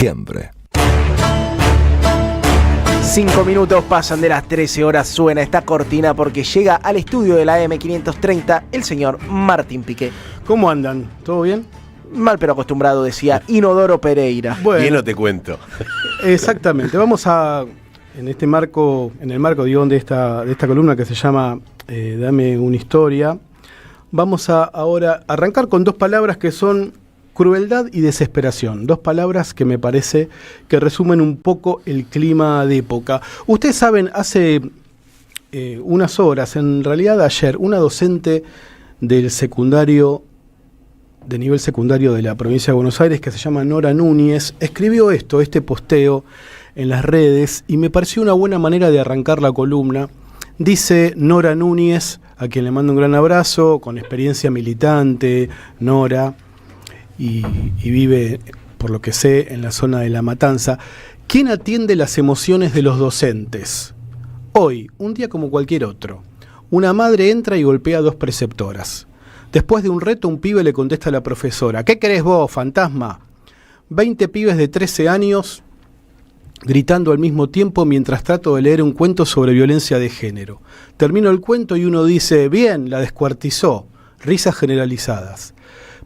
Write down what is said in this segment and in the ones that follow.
Siempre. 5 minutos pasan de las 13 horas, suena esta cortina porque llega al estudio de la M530 el señor Martín Piqué. ¿Cómo andan? ¿Todo bien? Mal pero acostumbrado, decía Inodoro Pereira. Bueno, Bien, no te cuento. exactamente. Vamos a, en el marco de esta columna que se llama Dame una historia, vamos a ahora arrancar con dos palabras que son crueldad y desesperación. Dos palabras que me parece que resumen un poco el clima de época. Ustedes saben, hace unas horas, en realidad ayer, una docente del secundario, de nivel secundario de la provincia de Buenos Aires, que se llama Nora Núñez, escribió este posteo en las redes, y me pareció una buena manera de arrancar la columna. Dice Nora Núñez, a quien le mando un gran abrazo, con experiencia militante, Nora, y vive, por lo que sé, en la zona de La Matanza. ¿Quién atiende las emociones de los docentes? Hoy, un día como cualquier otro, una madre entra y golpea a dos preceptoras. Después de un reto, un pibe le contesta a la profesora: ¿qué querés vos, fantasma? 20 pibes de 13 años gritando al mismo tiempo mientras trato de leer un cuento sobre violencia de género. Termino el cuento y uno dice: bien, la descuartizó. Risas generalizadas.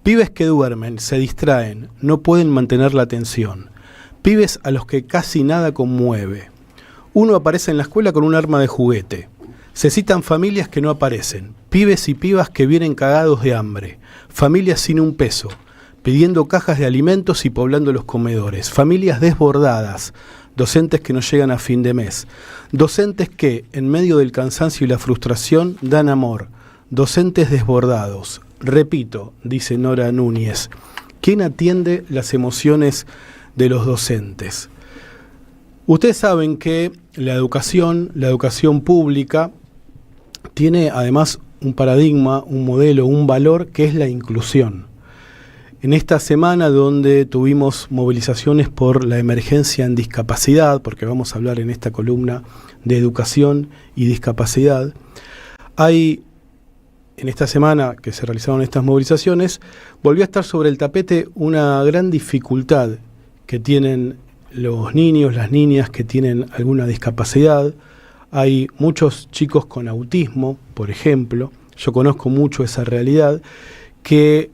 Pibes que duermen, se distraen, no pueden mantener la atención. Pibes a los que casi nada conmueve. Uno aparece en la escuela con un arma de juguete. Se citan familias que no aparecen. Pibes y pibas que vienen cagados de hambre. Familias sin un peso, pidiendo cajas de alimentos y poblando los comedores. Familias desbordadas. Docentes que no llegan a fin de mes. Docentes que, en medio del cansancio y la frustración, dan amor. Docentes desbordados. Repito, dice Nora Núñez, ¿quién atiende las emociones de los docentes? Ustedes saben que la educación pública, tiene además un paradigma, un modelo, un valor que es la inclusión. En esta semana donde tuvimos movilizaciones por la emergencia en discapacidad, porque vamos a hablar en esta columna de educación y discapacidad, en esta semana que se realizaron estas movilizaciones, volvió a estar sobre el tapete una gran dificultad que tienen los niños, las niñas que tienen alguna discapacidad. Hay muchos chicos con autismo, por ejemplo, yo conozco mucho esa realidad, que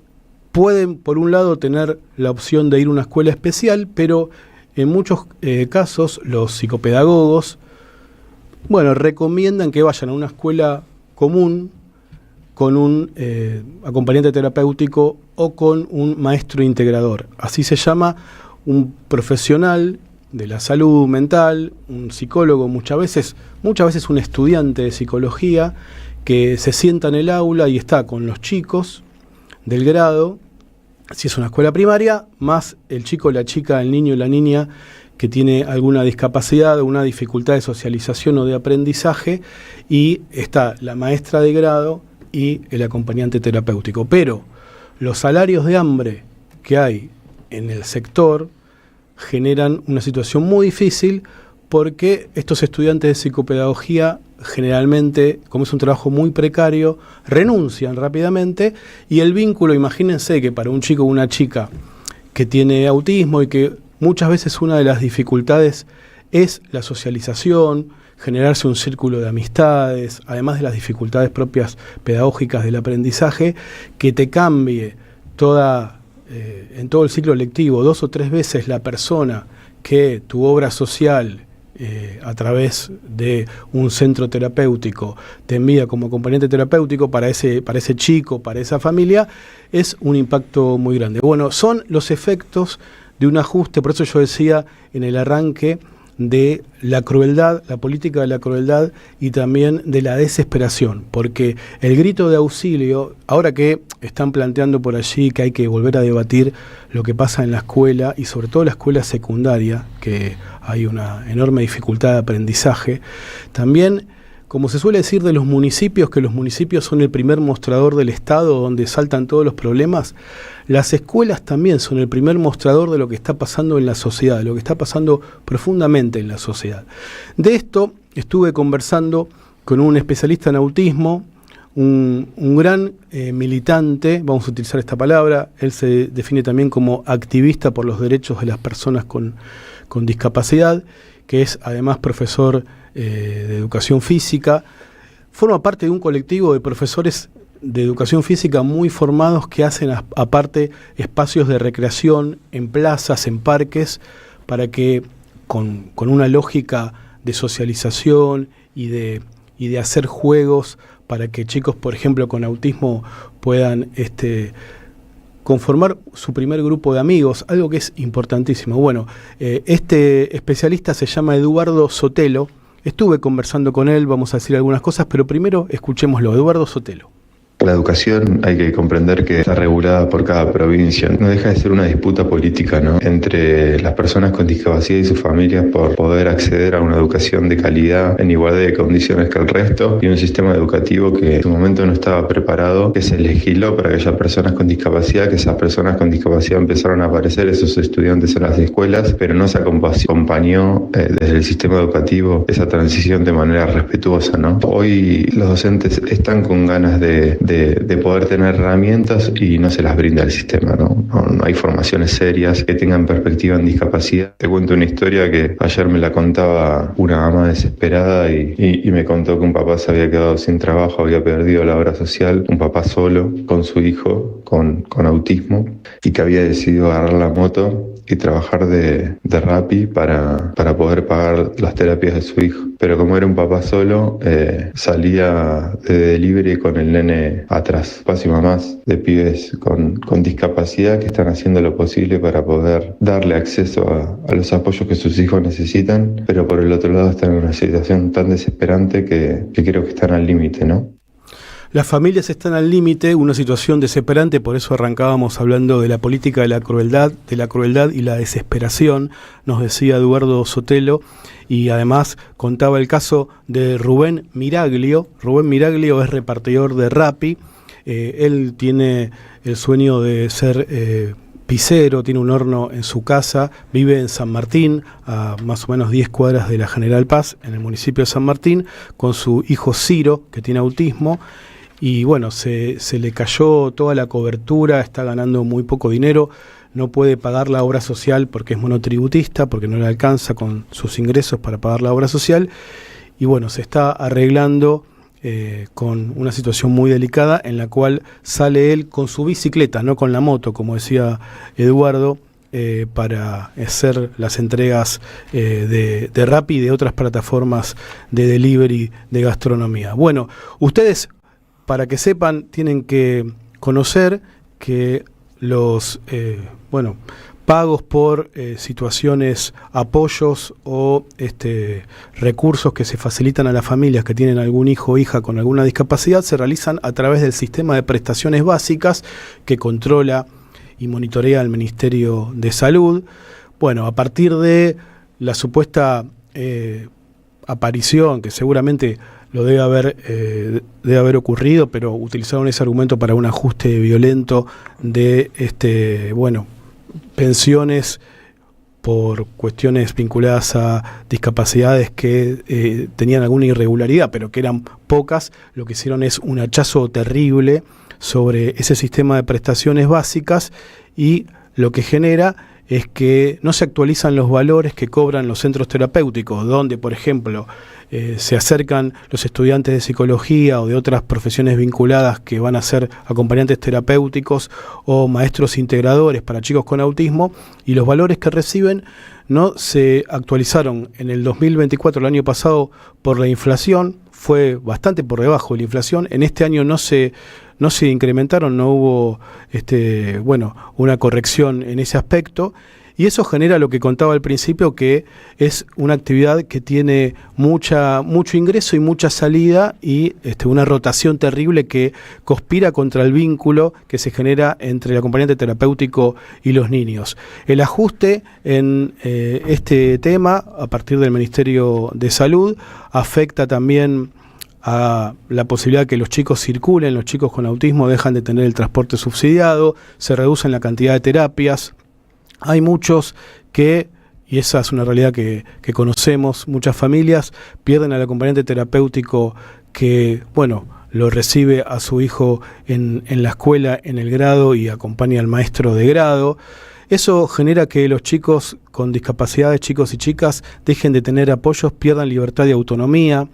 pueden, por un lado, tener la opción de ir a una escuela especial, pero en muchos casos los psicopedagogos, recomiendan que vayan a una escuela común, con un acompañante terapéutico o con un maestro integrador. Así se llama un profesional de la salud mental, un psicólogo, muchas veces un estudiante de psicología que se sienta en el aula y está con los chicos del grado, si es una escuela primaria, más el chico, la chica, el niño y la niña que tiene alguna discapacidad, una dificultad de socialización o de aprendizaje, y está la maestra de grado y el acompañante terapéutico. Pero los salarios de hambre que hay en el sector generan una situación muy difícil, porque estos estudiantes de psicopedagogía generalmente, como es un trabajo muy precario, renuncian rápidamente, y el vínculo, imagínense que para un chico o una chica que tiene autismo y que muchas veces una de las dificultades es la socialización, generarse un círculo de amistades, además de las dificultades propias pedagógicas del aprendizaje, que te cambie en todo el ciclo lectivo 2 o 3 veces la persona que tu obra social a través de un centro terapéutico te envía como acompañante terapéutico para ese chico, para esa familia, es un impacto muy grande. Bueno, son los efectos de un ajuste, por eso yo decía en el arranque, de la crueldad, la política de la crueldad y también de la desesperación, porque el grito de auxilio, ahora que están planteando por allí que hay que volver a debatir lo que pasa en la escuela y sobre todo la escuela secundaria, que hay una enorme dificultad de aprendizaje, también, como se suele decir de los municipios, que los municipios son el primer mostrador del Estado donde saltan todos los problemas, las escuelas también son el primer mostrador de lo que está pasando en la sociedad, de lo que está pasando profundamente en la sociedad. De esto estuve conversando con un especialista en autismo, un gran militante, vamos a utilizar esta palabra. Él se define también como activista por los derechos de las personas con discapacidad, que es además profesor de educación física. Forma parte de un colectivo de profesores de educación física muy formados que hacen aparte espacios de recreación en plazas, en parques, para que con una lógica de socialización y de hacer juegos para que chicos, por ejemplo, con autismo puedan conformar su primer grupo de amigos, algo que es importantísimo. Bueno, este especialista se llama Eduardo Sotelo. Estuve conversando con él, vamos a decir algunas cosas, pero primero escuchémoslo. Eduardo Sotelo. La educación hay que comprender que está regulada por cada provincia. No deja de ser una disputa política, ¿no?, entre las personas con discapacidad y sus familias por poder acceder a una educación de calidad en igualdad de condiciones que el resto, y un sistema educativo que en su momento no estaba preparado, que se legisló para que haya personas con discapacidad, que esas personas con discapacidad empezaron a aparecer, esos estudiantes en las escuelas, pero no se acompañó desde el sistema educativo esa transición de manera respetuosa, ¿no? Hoy los docentes están con ganas de poder tener herramientas y no se las brinda el sistema, ¿no? No hay formaciones serias que tengan perspectiva en discapacidad. Te cuento una historia que ayer me la contaba una mamá desesperada y me contó que un papá se había quedado sin trabajo, había perdido la obra social, un papá solo con su hijo con autismo, y que había decidido agarrar la moto y trabajar de Rappi para poder pagar las terapias de su hijo. Pero como era un papá solo, salía de delivery con el nene atrás. Papás y mamás de pibes con discapacidad que están haciendo lo posible para poder darle acceso a los apoyos que sus hijos necesitan, pero por el otro lado están en una situación tan desesperante que creo que están al límite, ¿no? Las familias están al límite, una situación desesperante, por eso arrancábamos hablando de la política de la crueldad y la desesperación, nos decía Eduardo Sotelo, y además contaba el caso de Rubén Miraglio. Rubén Miraglio es repartidor de Rappi, él tiene el sueño de ser pizzero, tiene un horno en su casa, vive en San Martín, a más o menos 10 cuadras de la General Paz, en el municipio de San Martín, con su hijo Ciro, que tiene autismo. Y bueno, se le cayó toda la cobertura, está ganando muy poco dinero, no puede pagar la obra social porque es monotributista, porque no le alcanza con sus ingresos para pagar la obra social. Y bueno, se está arreglando con una situación muy delicada en la cual sale él con su bicicleta, no con la moto, como decía Eduardo, para hacer las entregas de Rappi y de otras plataformas de delivery de gastronomía. Bueno, ustedes, para que sepan, tienen que conocer que los pagos por situaciones, apoyos o recursos que se facilitan a las familias que tienen algún hijo o hija con alguna discapacidad se realizan a través del sistema de prestaciones básicas que controla y monitorea el Ministerio de Salud. Bueno, a partir de la supuesta aparición, que seguramente lo debe haber ocurrido, pero utilizaron ese argumento para un ajuste violento de pensiones por cuestiones vinculadas a discapacidades que tenían alguna irregularidad, pero que eran pocas. Lo que hicieron es un hachazo terrible sobre ese sistema de prestaciones básicas, y lo que genera es que no se actualizan los valores que cobran los centros terapéuticos, donde, por ejemplo, se acercan los estudiantes de psicología o de otras profesiones vinculadas que van a ser acompañantes terapéuticos o maestros integradores para chicos con autismo, y los valores que reciben no se actualizaron en el 2024, el año pasado, por la inflación. Fue bastante por debajo de la inflación. En este año no se incrementaron, no hubo una corrección en ese aspecto, y eso genera lo que contaba al principio, que es una actividad que tiene mucho ingreso y mucha salida, y una rotación terrible que conspira contra el vínculo que se genera entre el acompañante terapéutico y los niños. El ajuste en este tema a partir del Ministerio de Salud afecta también a la posibilidad de que los chicos circulen. Los chicos con autismo dejan de tener el transporte subsidiado, se reducen la cantidad de terapias. Hay muchos que, y esa es una realidad que conocemos, muchas familias pierden al acompañante terapéutico que, lo recibe a su hijo en la escuela, en el grado, y acompaña al maestro de grado. Eso genera que los chicos con discapacidades, chicos y chicas, dejen de tener apoyos, pierdan libertad y autonomía,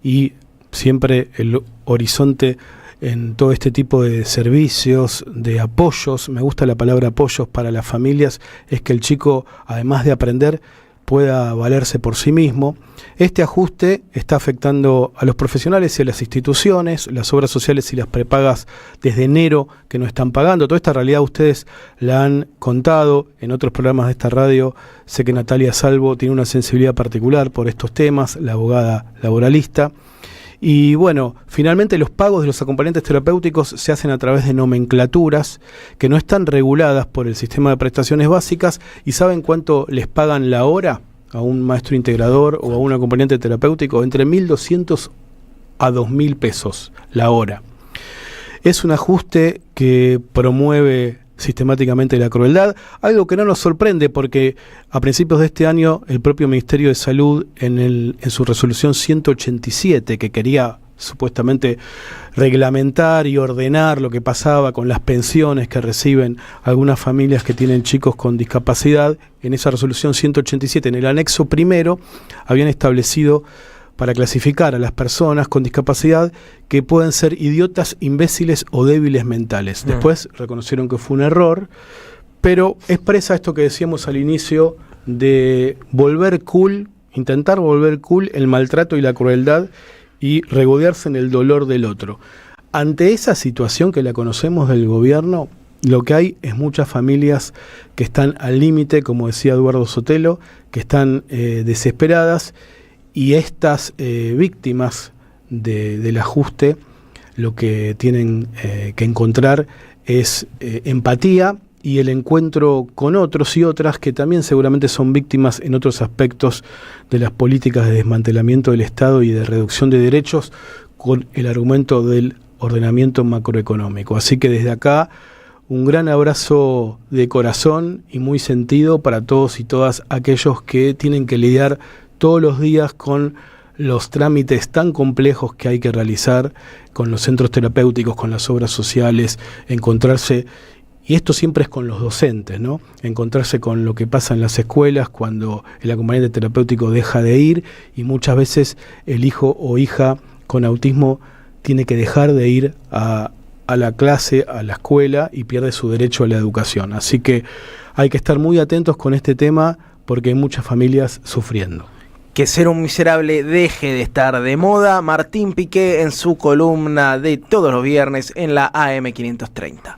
y siempre el horizonte en todo este tipo de servicios, de apoyos, me gusta la palabra apoyos para las familias, es que el chico, además de aprender, pueda valerse por sí mismo. Este ajuste está afectando a los profesionales y a las instituciones, las obras sociales y las prepagas desde enero que no están pagando. Toda esta realidad ustedes la han contado en otros programas de esta radio. Sé que Natalia Salvo tiene una sensibilidad particular por estos temas, la abogada laboralista. Y bueno, finalmente los pagos de los acompañantes terapéuticos se hacen a través de nomenclaturas que no están reguladas por el sistema de prestaciones básicas. ¿Y saben cuánto les pagan la hora a un maestro integrador o a un acompañante terapéutico? Entre 1.200 a 2.000 pesos la hora. Es un ajuste que promueve sistemáticamente la crueldad, algo que no nos sorprende porque a principios de este año el propio Ministerio de Salud en su resolución 187, que quería supuestamente reglamentar y ordenar lo que pasaba con las pensiones que reciben algunas familias que tienen chicos con discapacidad, en esa resolución 187, en el anexo primero, habían establecido para clasificar a las personas con discapacidad que pueden ser idiotas, imbéciles o débiles mentales. Después reconocieron que fue un error, pero expresa esto que decíamos al inicio de volver cool, intentar volver cool el maltrato y la crueldad y regodearse en el dolor del otro. Ante esa situación que la conocemos del gobierno, lo que hay es muchas familias que están al límite, como decía Eduardo Sotelo, que están desesperadas. Y estas víctimas del ajuste lo que tienen que encontrar es empatía y el encuentro con otros y otras que también seguramente son víctimas en otros aspectos de las políticas de desmantelamiento del Estado y de reducción de derechos con el argumento del ordenamiento macroeconómico. Así que desde acá un gran abrazo de corazón y muy sentido para todos y todas aquellos que tienen que lidiar todos los días con los trámites tan complejos que hay que realizar con los centros terapéuticos, con las obras sociales, encontrarse, y esto siempre es con los docentes, ¿no? Encontrarse con lo que pasa en las escuelas cuando el acompañante terapéutico deja de ir y muchas veces el hijo o hija con autismo tiene que dejar de ir a la clase, a la escuela y pierde su derecho a la educación. Así que hay que estar muy atentos con este tema porque hay muchas familias sufriendo. Que ser un miserable deje de estar de moda. Martín Piqué en su columna de todos los viernes en la AM530.